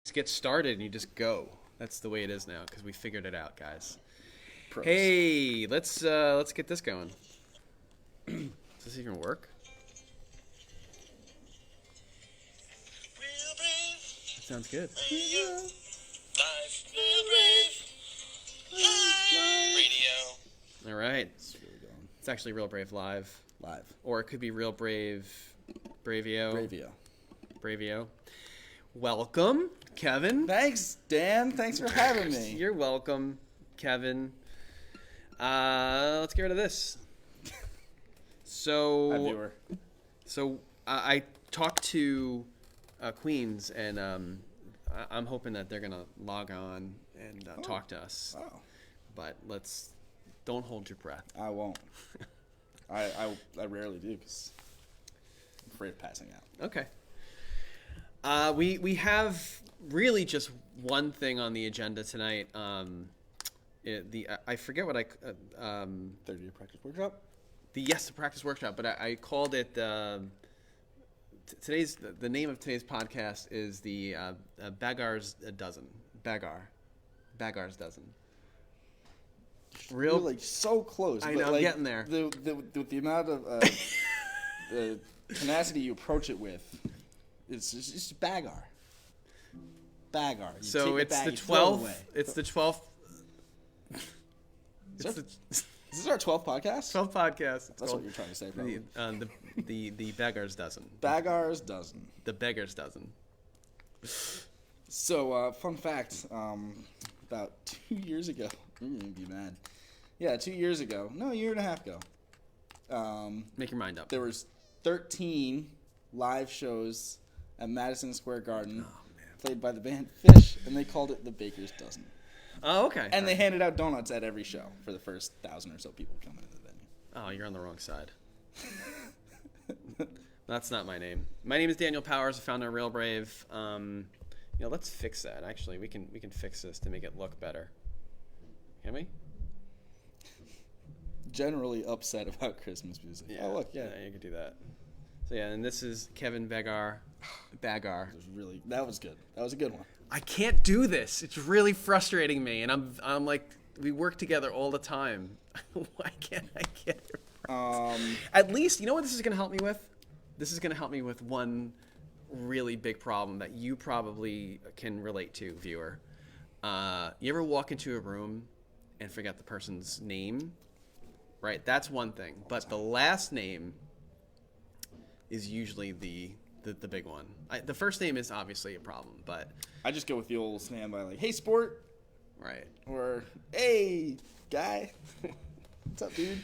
just get started and you just go. That's the way it is now because we figured it out, guys. Pros. Hey, let's get this going. Does this even work? That sounds good. All right. It's really going It's actually Real Brave Live, live. or it could be Real Brave Bravio. Bravio. Welcome, Kevin. Thanks, Dan. Thanks for having me. You're welcome, Kevin. Let's get rid of this. Hi, So, viewer. I talked to Queens, and I'm hoping that they're gonna log on and talk to us. Oh, But don't hold your breath. I won't. I rarely do because I'm afraid of passing out. Okay. We have really just one thing on the agenda tonight. I forget what Third-year practice workshop. the practice workshop, but I called it the name of today's podcast is the Bagar's dozen. Bagar's dozen. You're like so close. I but, know, I'm like, getting there. The amount of the tenacity you approach it with, it's just Bagar. Bagar. You So take it's bag, the you throw it 12th. away. It's the 12th. It's the Is this our 12th podcast? 12th podcast. It's That's what called you're trying to say, probably. the Bagar's dozen. Bagar's dozen. The Beggar's dozen. So, fun fact, about 2 years ago, you're going to be mad. Yeah, 2 years ago. No, a year and a half ago. Make your mind up. There was 13 live shows at Madison Square Garden played by the band Fish, and they called it the Baker's Dozen. Oh, okay. And they handed out donuts at every show for the first 1,000 or so people coming into the venue. Oh, you're on the wrong side. That's not my name. My name is Daniel Powers, the founder of Real Brave. Let's fix that. Actually, we can fix this to make it look better. Can we? Generally upset about Christmas music. Yeah. Oh, look, yeah. You could do that. So yeah, and this is Kevin Bagar. That was good. That was a good one. I can't do this. It's really frustrating me, and I'm like, we work together all the time. Why can't I get it right? At least, you know what this is going to help me with? This is going to help me with one really big problem that you probably can relate to, viewer. You ever walk into a room and forget the person's name? Right, that's one thing. But the last name is usually the big one. The first name is obviously a problem, but I just go with the old standby, like, hey, sport, right. or hey, guy. What's up, dude?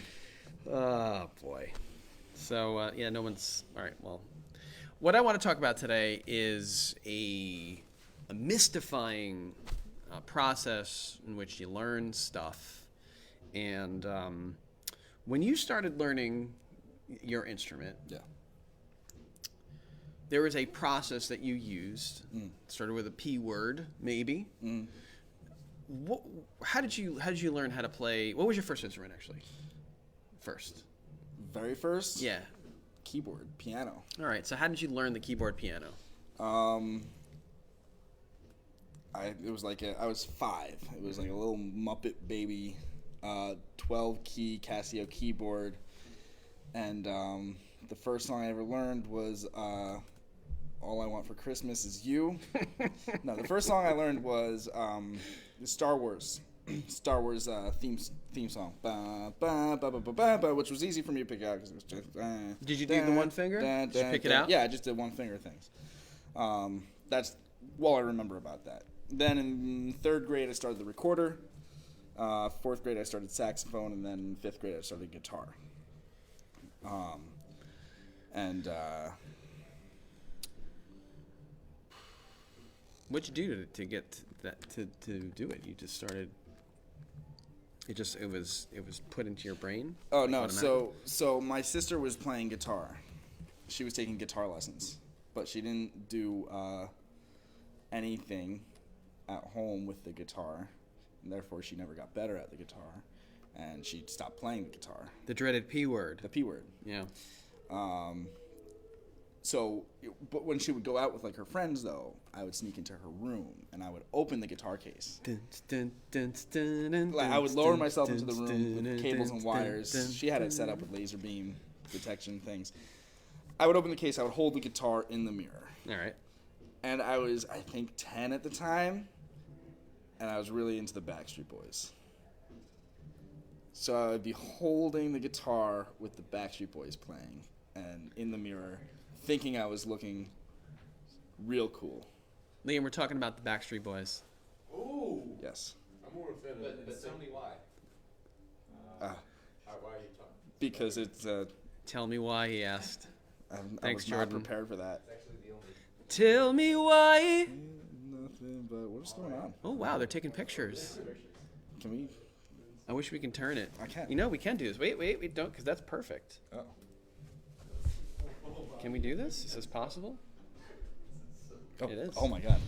Oh boy. So no one's all right. Well, what I want to talk about today is a mystifying process in which you learn stuff, and when you started learning your instrument, Yeah. there was a process that you used. Started with a P word, maybe. How did you learn how to play? What was your first instrument, actually? First. Very first? Yeah. Keyboard, piano. All right. So how did you learn the keyboard piano? It was like I was 5. It was like a little Muppet baby, 12-key Casio keyboard, and the first song I ever learned was "All I Want for Christmas Is You." No, the first song I learned was the Star Wars theme song, ba, ba, ba, ba, ba, ba, ba, which was easy for me to pick out because it was just. Did you do the one finger? Did you pick it out? Yeah, I just did one finger things. That's all I remember about that. Then in 3rd grade, I started the recorder. 4th grade, I started saxophone, and then 5th grade, I started guitar. What'd you do to get that to do it? You just started. It was put into your brain. Oh no! So my sister was playing guitar. She was taking guitar lessons, but she didn't do anything at home with the guitar, and therefore she never got better at the guitar, and she stopped playing the guitar. The dreaded P word. The P word. Yeah. but when she would go out with like her friends, though, I would sneak into her room and I would open the guitar case. Like I would lower myself into the room with cables and wires. She had it set up with laser beam detection things. I would open the case. I would hold the guitar in the mirror. All right. And I was, I think, 10 at the time, and I was really into the Backstreet Boys. So I would be holding the guitar with the Backstreet Boys playing, and in the mirror, thinking I was looking real cool. Liam, we're talking about the Backstreet Boys. Ooh. Yes. I'm more offended. But tell me why. Why are you talking? Because it's... Tell me why, he asked. I was not prepared for that. It's actually the only... Tell me why. Nothing, but what's going on? Oh, wow, they're taking pictures. Can we... I wish we can turn it. I can't. You know, we can do this. Wait, don't, because that's perfect. Oh. Can we do this? Is this possible? Oh. It is. Oh my god.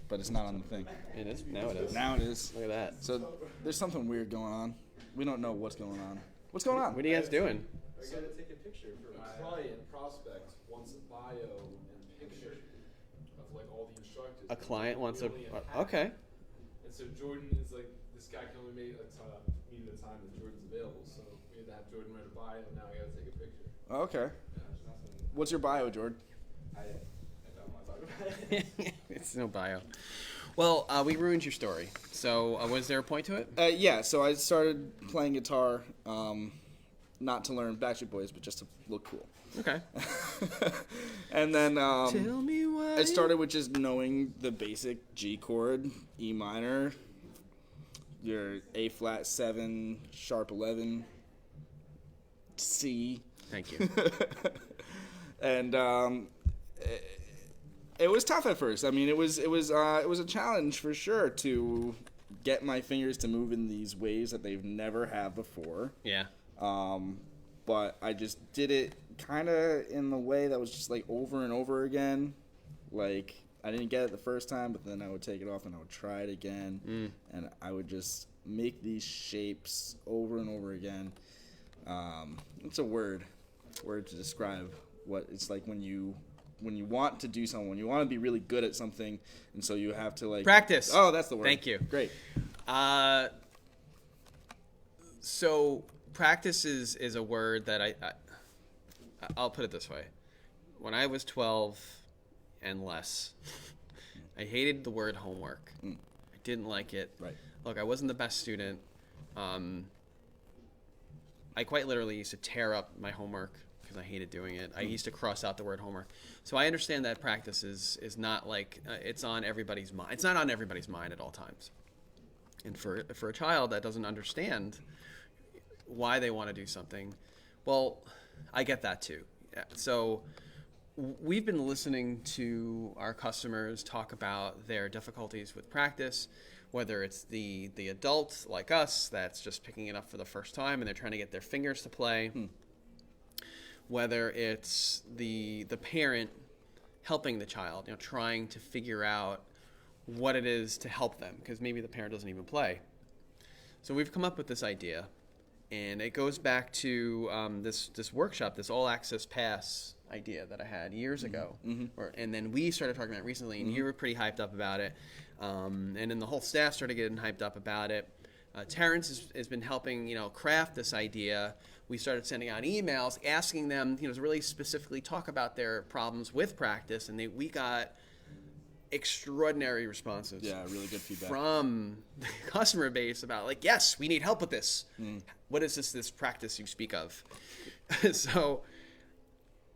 But it's not on the thing. It is? Now it is. Now it is. Look at that. So there's something weird going on. We don't know what's going on. What's going on? What are you guys doing? I gotta take a picture for my client prospect wants a bio and picture of like all the instructors. A client wants a... Only half. Okay. And so Jordan is like, this guy can only meet at a time that Jordan's available. So we had to have Jordan write a bio. Now we gotta take a picture. Okay. What's your bio, Jordan? I don't want to talk about it. It's no bio. Well, we ruined your story. So was there a point to it? Yeah, so I started playing guitar, not to learn Backstreet Boys, but just to look cool. Okay. And then Tell me why. I started with just knowing the basic G chord, E minor, your A flat 7, sharp 11, C. Thank you. And it was tough at first. I mean, it was a challenge for sure to get my fingers to move in these ways that they've never have before. Yeah. But I just did it kind of in the way that was just like over and over again. Like I didn't get it the first time, but then I would take it off and I would try it again, and I would just make these shapes over and over again. It's a word to describe what it's like when you want to do something, when you want to be really good at something, and so you have to like Practice. Oh, that's the word. Thank you. Great. So practice is a word that I'll put it this way. When I was 12 and less, I hated the word homework. I didn't like it. Right. Look, I wasn't the best student. I quite literally used to tear up my homework because I hated doing it. I used to cross out the word homework. So I understand that practice is not like it's on everybody's mind. It's not on everybody's mind at all times. And for a child that doesn't understand why they want to do something, well, I get that too. Yeah. So we've been listening to our customers talk about their difficulties with practice, whether it's the adult like us that's just picking it up for the first time and they're trying to get their fingers to play, whether it's the parent helping the child, trying to figure out what it is to help them, because maybe the parent doesn't even play. So we've come up with this idea, and it goes back to this workshop, this all access pass idea that I had years ago, and then we started talking about it recently, and you were pretty hyped up about it, and then the whole staff started getting hyped up about it. Terrence has been helping craft this idea. We started sending out emails asking them to really specifically talk about their problems with practice, and we got extraordinary responses. Yeah, really good feedback from the customer base about yes, we need help with this. What is this practice you speak of? So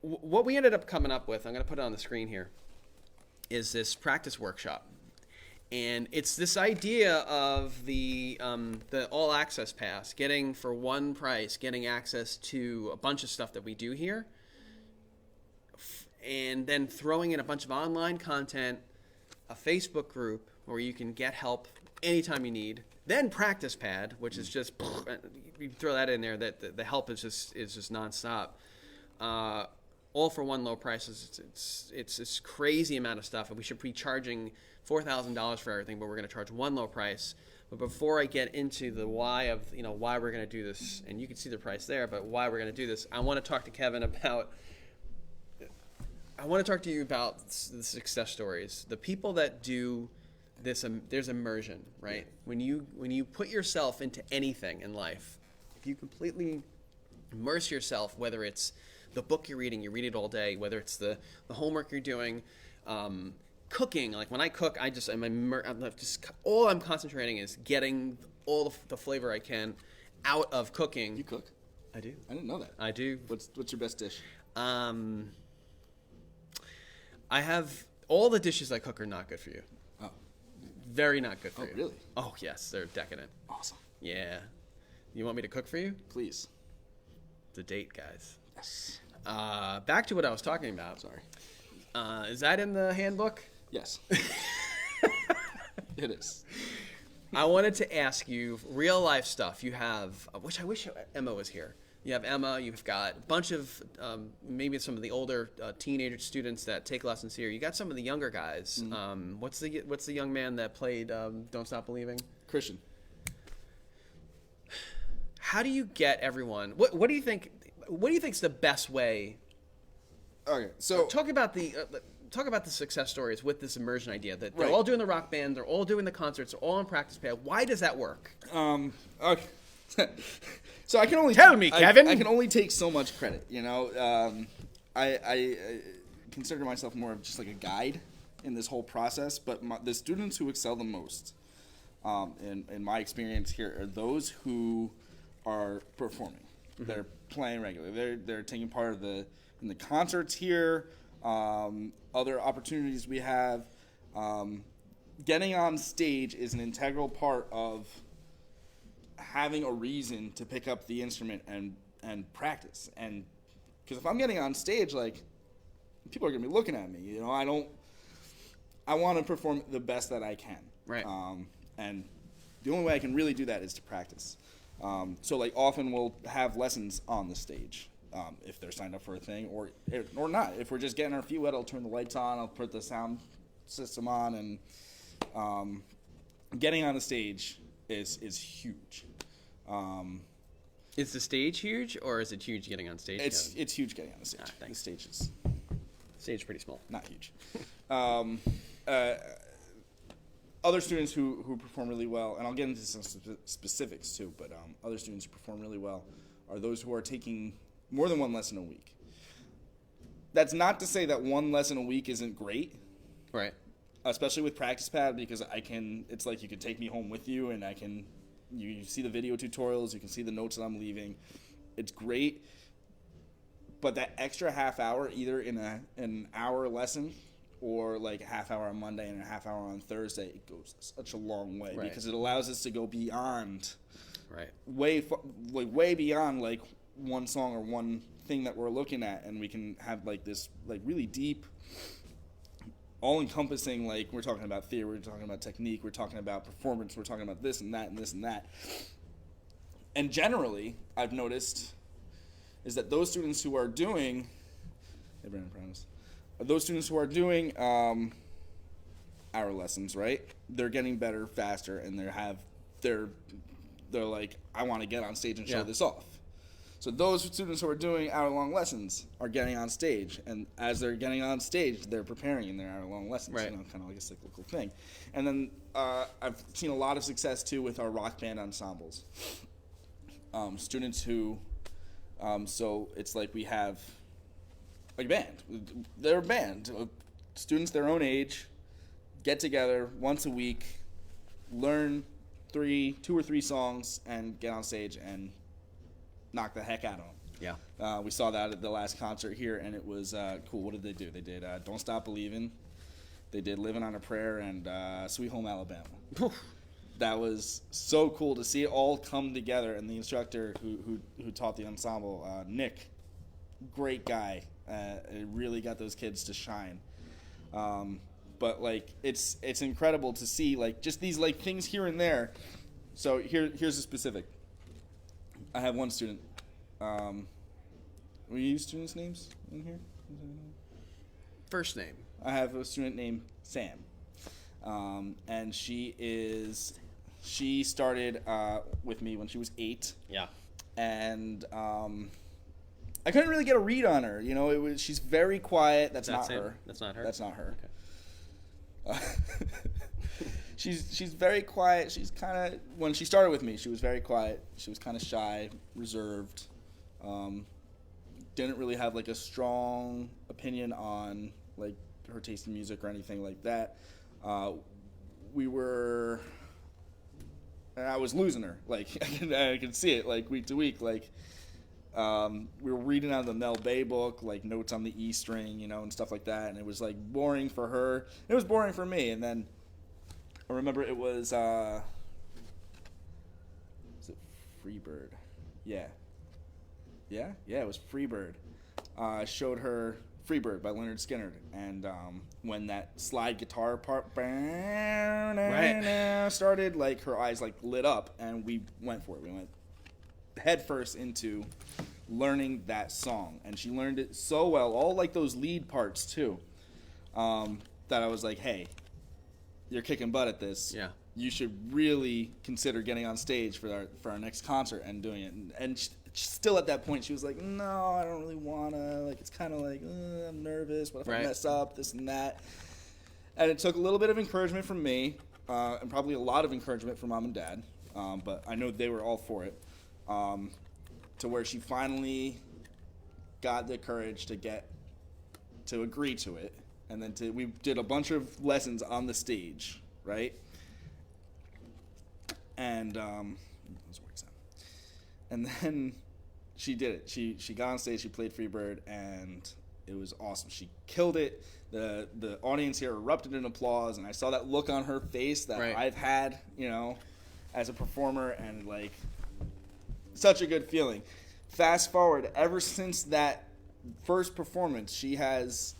what we ended up coming up with, I'm going to put it on the screen here, is this practice workshop. And it's this idea of the all access pass, getting for one price, getting access to a bunch of stuff that we do here, and then throwing in a bunch of online content, a Facebook group where you can get help anytime you need, then practice pad, which is just you throw that in there, that the help is just nonstop. All for one low price. It's this crazy amount of stuff, and we should be charging $4,000 for everything, but we're going to charge one low price. But before I get into the why of why we're going to do this, and you can see the price there, but why we're going to do this, I want to talk to Kevin about I want to talk to you about the success stories. The people that do this, there's immersion, right? Yeah. When you put yourself into anything in life, if you completely immerse yourself, whether it's the book you're reading, you read it all day, whether it's the homework you're doing, cooking. Like when I cook, I'm just all I'm concentrating is getting all the flavor I can out of cooking. You cook? I do. I didn't know that. I do. What's your best dish? I have all the dishes I cook are not good for you. Oh. Very not good for you. Oh, really? Oh, yes, they're decadent. Awesome. Yeah. You want me to cook for you? Please. It's a date, guys. Yes. Back to what I was talking about. Sorry. Is that in the handbook? Yes. It is. I wanted to ask you real life stuff. You have, which I wish Emma was here. You have Emma. You've got a bunch of maybe some of the older teenager students that take lessons here. You got some of the younger guys. Mm-hmm. What's the young man that played Don't Stop Believing? Christian. How do you get everyone? What do you think? What do you think's the best way? Okay, so talk about the success stories with this immersion idea that they're right. all doing the rock band, they're all doing the concerts, they're all on practice pad. Why does that work? Okay. So I can only tell me, Kevin. I can only take so much credit. You know, I consider myself more of just like a guide in this whole process. But the students who excel the most, in my experience here, are those who are performing. Mm-hmm. They're playing regularly. They're taking part of in the concerts here. Other opportunities we have. Getting on stage is an integral part of having a reason to pick up the instrument and practice. And because if I'm getting on stage, like, people are gonna be looking at me. You know, I want to perform the best that I can. Right. And the only way I can really do that is to practice. So like often we'll have lessons on the stage. If they're signed up for a thing or not. If we're just getting our feet wet, I'll turn the lights on, I'll put the sound system on, and getting on the stage is huge. Is the stage huge, or is it huge getting on stage? It's huge getting on the stage. The stage is pretty small. Not huge. Other students who perform really well, and I'll get into some specifics too, but other students who perform really well are those who are taking more than one lesson a week. That's not to say that one lesson a week isn't great. Right. Especially with practice pad, because it's like you could take me home with you, and you see the video tutorials, you can see the notes that I'm leaving. It's great. But that extra half hour, either in an hour lesson or like a half hour on Monday and a half hour on Thursday, it goes such a long way. Right. Because it allows us to go beyond, right, way beyond like one song or one thing that we're looking at, and we can have like this like really deep, all-encompassing, like we're talking about theory, we're talking about technique, we're talking about performance, we're talking about this and that and this and that. And generally, I've noticed is that those students who are doing, hey Brandon, promise, those students who are doing our lessons, right? They're getting better faster, and they're like, I want to get on stage and show this off. So those students who are doing hour-long lessons are getting on stage, and as they're getting on stage, they're preparing in their hour-long lessons. Right. You know, kind of like a cyclical thing. And then I've seen a lot of success too with our rock band ensembles. Students who, so it's like we have a band. They're a band. Students their own age get together once a week, learn 2 or 3 songs, and get on stage and knock the heck out of them. Yeah. We saw that at the last concert here, and it was cool. What did they do? They did Don't Stop Believing. They did Living on a Prayer and Sweet Home Alabama. That was so cool to see it all come together. And the instructor who taught the ensemble, Nick, great guy. It really got those kids to shine. But like it's incredible to see like just these like things here and there. So here's a specific. I have one student. We use students' names in here? First name. I have a student named Sam. And she started with me when she was 8. Yeah. And I couldn't really get a read on her. You know, she's very quiet. That's not Sam? her. That's not her? That's not her. Okay. She's very quiet. She's kind of, when she started with me, she was very quiet. She was kind of shy, reserved. Didn't really have like a strong opinion on like her taste in music or anything like that. I was losing her. Like I could see it like week to week. Like we were reading out of the Mel Bay book, like notes on the E string, you know, and stuff like that. And it was like boring for her. It was boring for me. And then I remember it was it Freebird? Yeah, it was Freebird. Showed her Freebird by Leonard Skinner, and when that slide guitar part started, like her eyes like lit up, and we went for it. We went head first into learning that song, and she learned it so well, all like those lead parts too, that I was like, hey, you're kicking butt at this. Yeah. You should really consider getting on stage for our next concert and doing it. And still at that point, she was like, no, I don't really want to. Like, it's kind of like, I'm nervous. What if I mess up, this and that? And it took a little bit of encouragement from me, and probably a lot of encouragement from Mom and Dad, but I know they were all for it, to where she finally got the courage to agree to it. And then we did a bunch of lessons on the stage, right? And and then she did it. She got on stage. She played Freebird, and it was awesome. She killed it. The audience here erupted in applause, and I saw that look on her face that I've had, you know, as a performer, and like such a good feeling. Fast forward, ever since that first performance, she's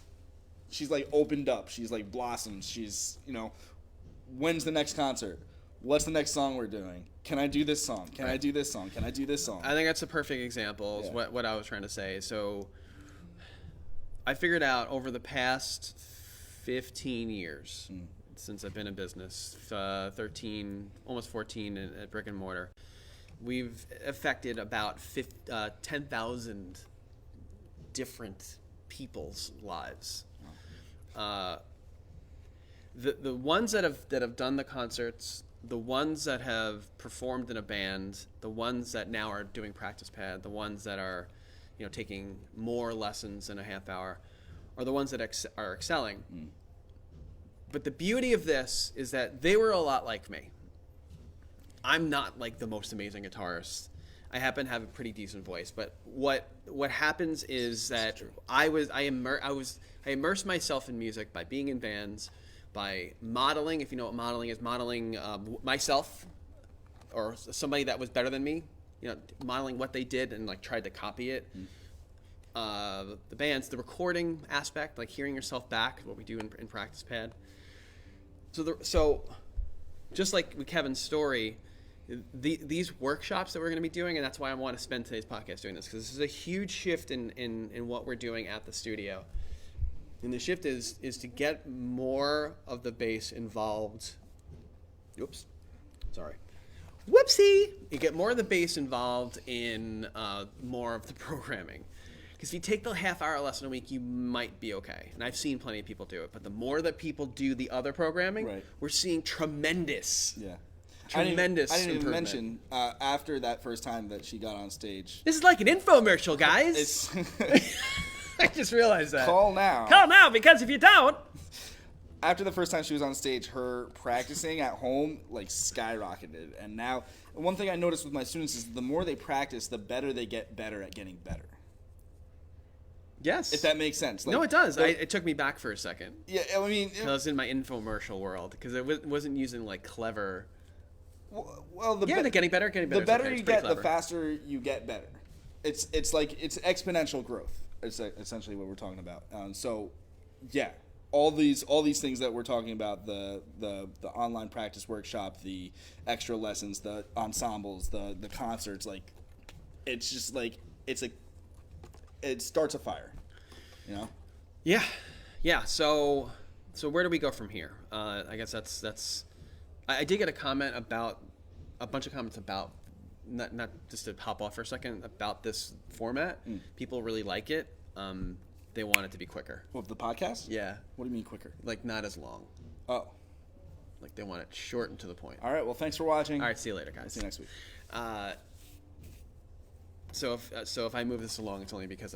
like opened up. She's like blossomed. She's, you know, when's the next concert? What's the next song we're doing? Can I do this song? Can I do this song? Can I do this song? I think that's a perfect example. Is what I was trying to say. So I figured out over the past 15 years since I've been in business, 13, almost 14 at brick and mortar, we've affected about 10,000 different people's lives. The ones that have done the concerts, the ones that have performed in a band, the ones that now are doing practice pad, the ones that are, you know, taking more lessons in a half hour, are the ones that are excelling. But the beauty of this is that they were a lot like me. I'm not like the most amazing guitarist. I happen to have a pretty decent voice, but what happens is that I immersed myself in music by being in bands, by modeling. If you know what modeling is, modeling myself or somebody that was better than me, you know, modeling what they did and like tried to copy it. The bands, the recording aspect, like hearing yourself back, what we do in practice pad. So just like with Kevin's story, these workshops that we're going to be doing, and that's why I want to spend today's podcast doing this, because this is a huge shift in what we're doing at the studio. And the shift is to get more of the bass involved. Oops. Sorry. Whoopsie! You get more of the bass involved in more of the programming. Because if you take the half-hour lesson a week, you might be okay. And I've seen plenty of people do it. But the more that people do the other programming, we're seeing tremendous I didn't even improvement. mention after that first time that she got on stage. This is like an infomercial, guys. I just realized that. Call now. Call now, because if you don't... After the first time she was on stage, her practicing at home like skyrocketed. And now, one thing I noticed with my students is the more they practice, the better they get better at getting better. Yes. If that makes sense. Like, no, it does. It took me back for a second. Yeah, I mean... I was in my infomercial world, because it wasn't using like clever... Well, they're getting better. The better you get, the faster you get better. It's exponential growth. It's essentially what we're talking about. So, yeah, all these things that we're talking about, the online practice workshop, the extra lessons, the ensembles, the concerts, like, it's just like it starts a fire, you know? Yeah. So where do we go from here? I guess that's. I did get a bunch of comments about not just to hop off for a second about this format. People really like it. They want it to be quicker. What, the podcast? Yeah. What do you mean quicker? Like not as long. Oh. Like they want it short and to the point. All right. Well, thanks for watching. All right. See you later, guys. See you next week. So if I move this along, it's only because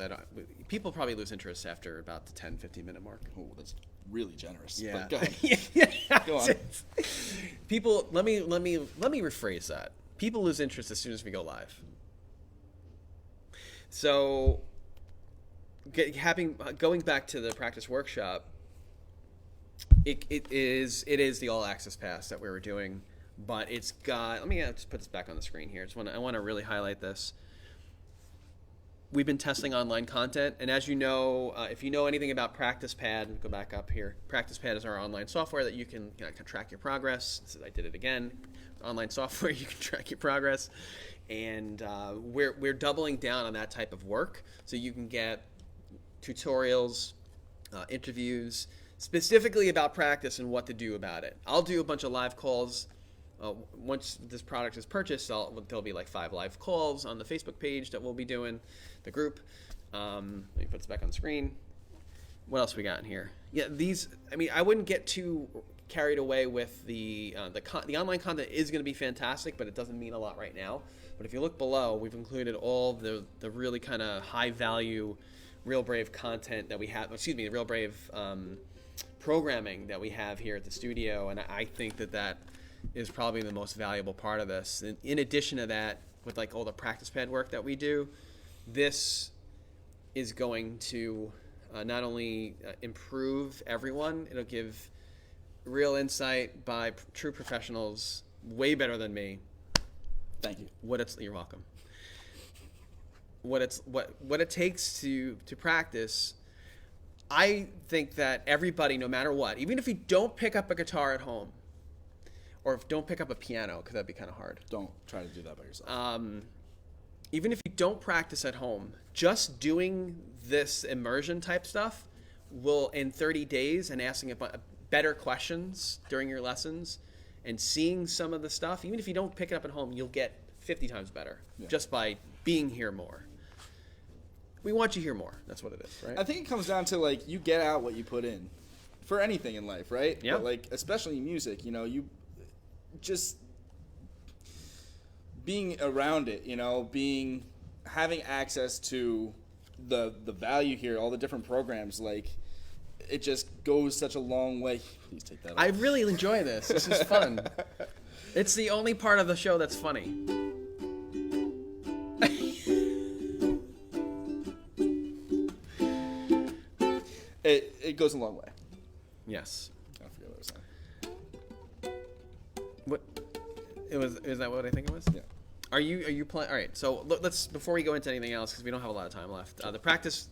people probably lose interest after about the 10, 15-minute mark. Oh, that's really generous. Yeah. But go ahead. Yeah. Go on. People, let me rephrase that. People lose interest as soon as we go live. So, going back to the practice workshop, it is the all access pass that we were doing, but it's got. Let me just put this back on the screen here. I want to really highlight this. We've been testing online content, and as you know, if you know anything about PracticePad, go back up here. PracticePad is our online software that you can track your progress. I did it again. Online software, you can track your progress, and we're doubling down on that type of work, so you can get tutorials, interviews, specifically about practice and what to do about it. I'll do a bunch of live calls. Once this product is purchased, there'll be like 5 live calls on the Facebook page that we'll be doing, the group. Let me put this back on the screen. What else we got in here? Yeah, I wouldn't get too carried away with the online content is going to be fantastic, but it doesn't mean a lot right now. But if you look below, we've included all the really kind of high value, Real Brave content that we have. Excuse me, Real Brave programming that we have here at the studio, and I think that is probably the most valuable part of this. And in addition to that, with like all the PracticePad work that we do, this is going to not only improve everyone, it'll give real insight by true professionals, way better than me. Thank you. You're welcome. What it takes to practice. I think that everybody, no matter what, even if you don't pick up a guitar at home, or don't pick up a piano, because that'd be kind of hard. Don't try to do that by yourself. Even if you don't practice at home, just doing this immersion type stuff will, in 30 days, and asking better questions during your lessons, and seeing some of the stuff, even if you don't pick it up at home, you'll get 50 times better just by being here more. We want you here more. That's what it is, right? I think it comes down to, like, you get out what you put in for anything in life, right? Yeah. But, like, especially music, you just being around it, having access to the value here, all the different programs, like, it just goes such a long way. Please take that off. I really enjoy this. This is fun. It's the only part of the show that's funny. It goes a long way. Yes. I forget what I was saying. What? Is that what I think it was? Yeah. Are you playing? All right. So let's, before we go into anything else, because we don't have a lot of time left. The practice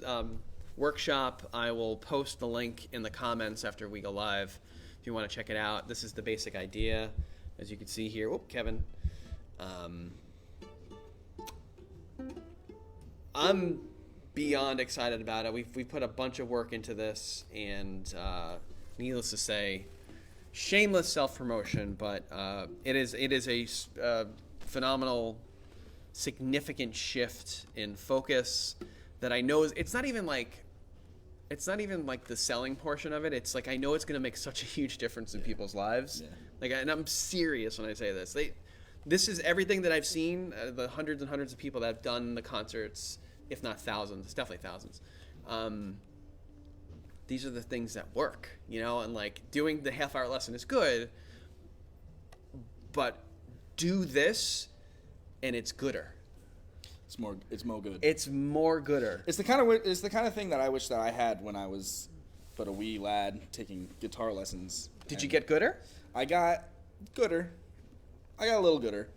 workshop, I will post the link in the comments after we go live if you want to check it out. This is the basic idea, as you can see here. Oh, Kevin. I'm beyond excited about it. We've put a bunch of work into this, and needless to say, shameless self-promotion, but it is a phenomenal, significant shift in focus that I know it's not even like the selling portion of it. It's like I know it's going to make such a huge difference in people's lives. Yeah. Like, and I'm serious when I say this. This is everything that I've seen. The hundreds and hundreds of people that have done the concerts, if not thousands, definitely thousands. These are the things that work, and like doing the half-hour lesson is good, but do this and it's gooder. It's more good. It's more gooder. It's the kind of thing that I wish that I had when I was but a wee lad taking guitar lessons. Did you get gooder? I got gooder. I got a little gooder.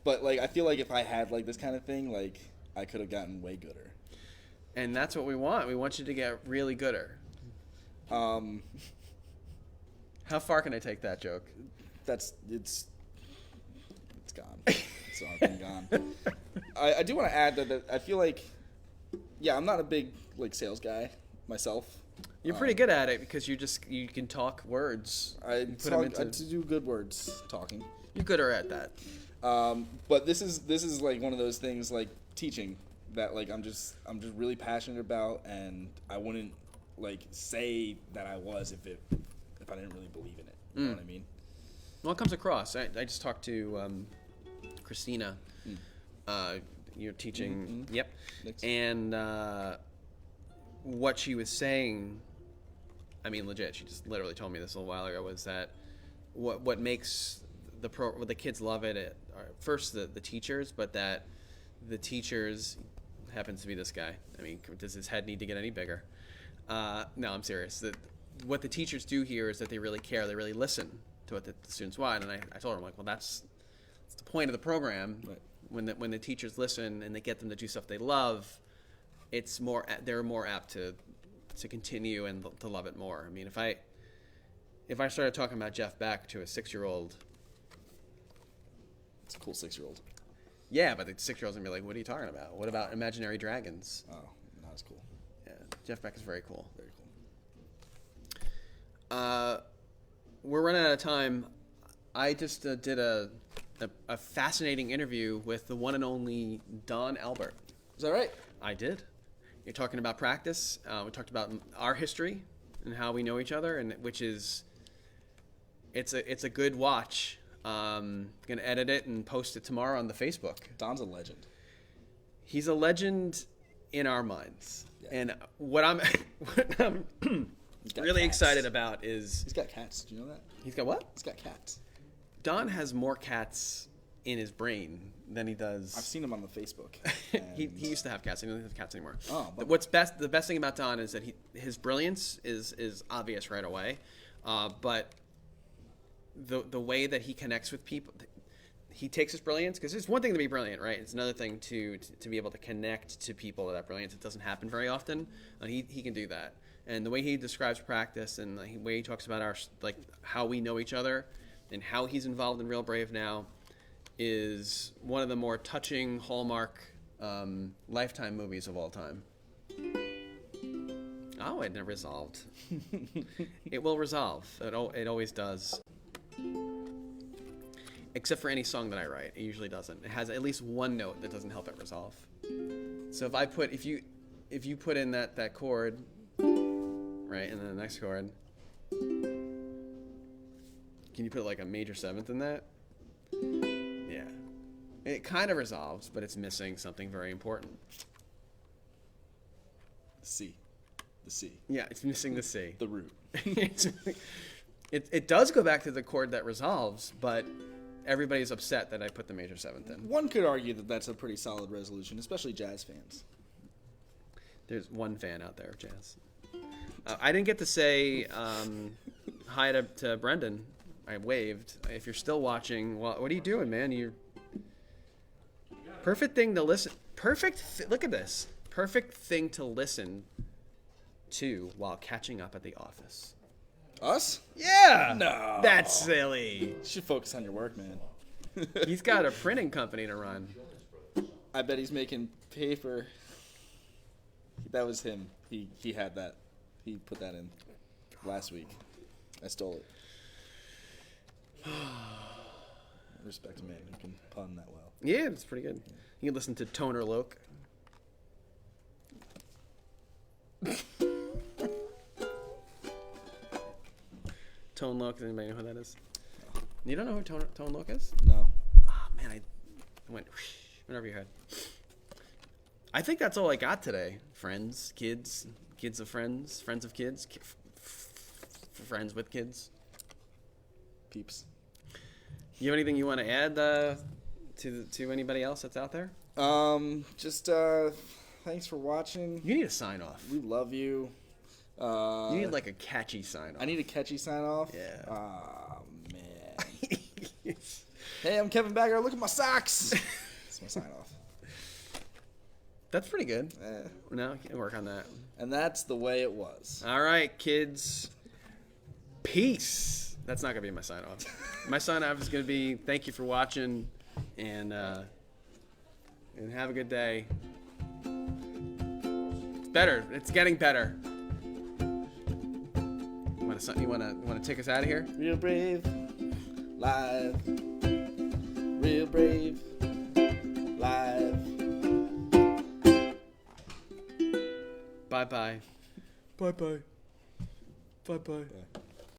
But like I feel like if I had like this kind of thing, like I could have gotten way gooder. And that's what we want. We want you to get really gooder. How far can I take that joke? It's gone. It's all been gone. I do want to add that I feel like, I'm not a big like sales guy, myself. You're pretty good at it because you can talk words. I put 'em into- I do good words talking. You're gooder at that. But this is like one of those things like teaching that like I'm just really passionate about, and I wouldn't like say that I was if I didn't really believe in it. You know what I mean? Well, it comes across. I just talked to Christina. You're teaching. Yep. Next. And what she was saying, I mean, legit, she just literally told me this a little while ago, was that what makes the kids love it are first the teachers, but that the teachers happens to be this guy. I mean, does his head need to get any bigger? No, I'm serious. What the teachers do here is that they really care. They really listen to what the students want. And I told her, I'm like, well, that's the point of the program. Right. When the teachers listen and they get them to do stuff they love, they're more apt to continue and to love it more. I mean, if I started talking about Jeff Beck to a 6-year-old, It's a cool 6-year-old. yeah, but the 6-year-old's gonna be like, what are you talking about? What about imaginary dragons? Oh, not as cool. Yeah, Jeff Beck is very cool. Very cool. We're running out of time. I just did a fascinating interview with the one and only Don Albert. Is that right? I did. You're talking about practice. We talked about our history and how we know each other, and it's a good watch. Gonna edit it and post it tomorrow on the Facebook. Don's a legend. He's a legend in our minds, Yeah. and what I'm got really cats. excited about is He's got cats. Did you know that? he's got what? He's got cats. Don has more cats in his brain than he does. I've seen him on the Facebook. he and- used to have cats. He doesn't have cats anymore. Oh, but- The best thing about Don is that his brilliance is obvious right away, but the way that he connects with people, he takes his brilliance, because it's one thing to be brilliant, right? It's another thing to be able to connect to people with that brilliance. It doesn't happen very often. He can do that, and the way he describes practice and the way he talks about how we know each other and how he's involved in Real Brave now is one of the more touching Hallmark Lifetime movies of all time. Oh, it never resolved. It will resolve. It always does. Except for any song that I write, it usually doesn't. It has at least one note that doesn't help it resolve. So if you put in that chord, right, and then the next chord, can you put like a major seventh in that? Yeah. It kind of resolves, but it's missing something very important. C. The C. Yeah, it's missing the C. The root. It does go back to the chord that resolves, but everybody's upset that I put the major seventh in. One could argue that that's a pretty solid resolution, especially jazz fans. There's one fan out there of jazz. I didn't get to say hi to Brendan. I waved. If you're still watching, well, what are you doing, man? You're perfect thing to listen. Look at this. Perfect thing to listen to while catching up at the office. Us? Yeah. No. That's silly. You should focus on your work, man. He's got a printing company to run. I bet he's making paper. That was him. He had that. He put that in last week. I stole it. Respect a man who can pun that well. Yeah, it's pretty good. You can listen to Toner Loke. Tone Loke, does anybody know who that is? You don't know who Tone Loke is? No. Oh, man, I went went over your head. I think that's all I got today. Friends, kids of friends, friends of kids, friends with kids. Peeps. You have anything you want to add to anybody else that's out there? Just thanks for watching. You need a sign off. We love you. You need like a catchy sign off. I need a catchy sign off. Yeah. Oh man. Hey, I'm Kevin Bagar. Look at my socks. That's my sign off. That's pretty good. No, can't work on that. And that's the way it was. All right, kids. Peace. That's not gonna be my sign off. My sign off is gonna be thank you for watching, and have a good day. It's better. It's getting better. wanna take us out of here? Real brave, live. Real brave, live. Bye bye. Bye bye. Bye bye.